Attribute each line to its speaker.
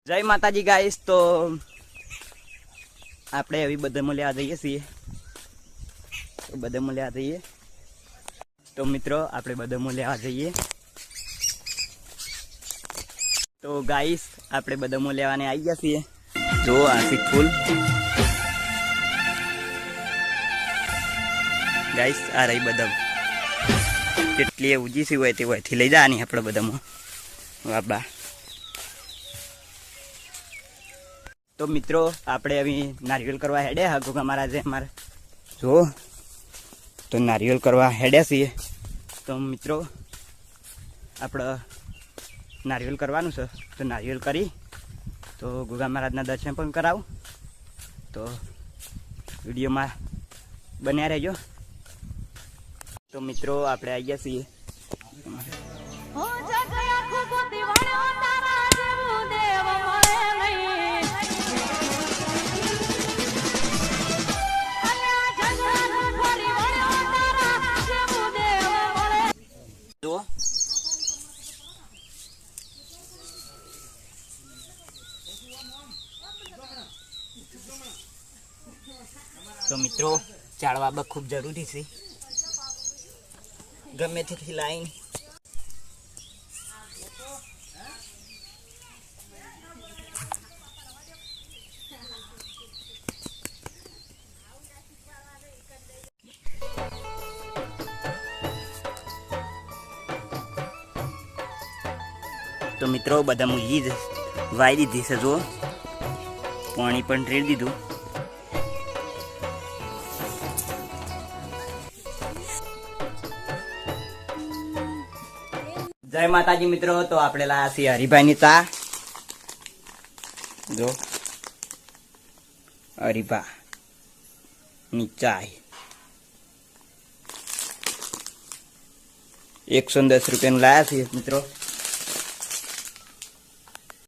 Speaker 1: જય માતાજી ગાઈસ। તો આપણે હવે બદામો લેવા જઈએ છીએ। તો બદામો લેવા જઈએ તો મિત્રો આપણે બદામો લેવા જઈએ। તો ગાઈસ આપણે બદામો લેવાને આવી ગયા છીએ। જો આશિક ફૂલ ગાઈસ આ રહી બદામ કેટલી ઊંચી સી હોય તે હોયથી લઈ જવાની આપણે બદામો બાબા। तो मित्रों आपणे अभी नारियल करवा हेडे हा गोगा महाराजे अमारे जो तो नारियल करवा हेडे छे। तो मित्रों आपणे नारियल करवानुं छे तो नारियल करी तो गोगा महाराजना दर्शन पण कराव। तो विडियो में बन्या रहेजो। तो मित्रों आपणे आई गया छीए तो मित्रों चाळवा खूब जरूरी है गमे ते लाइन। तो मित्रों बदा मुझी वाई दीधी से जो पानी पण रेड़ दीधु। जय माताजी मित्रों। तो आपणे लाया छे हरिभाई नी चा जो हरिभा नी चाय 110 रुपया लाया छे मित्रों।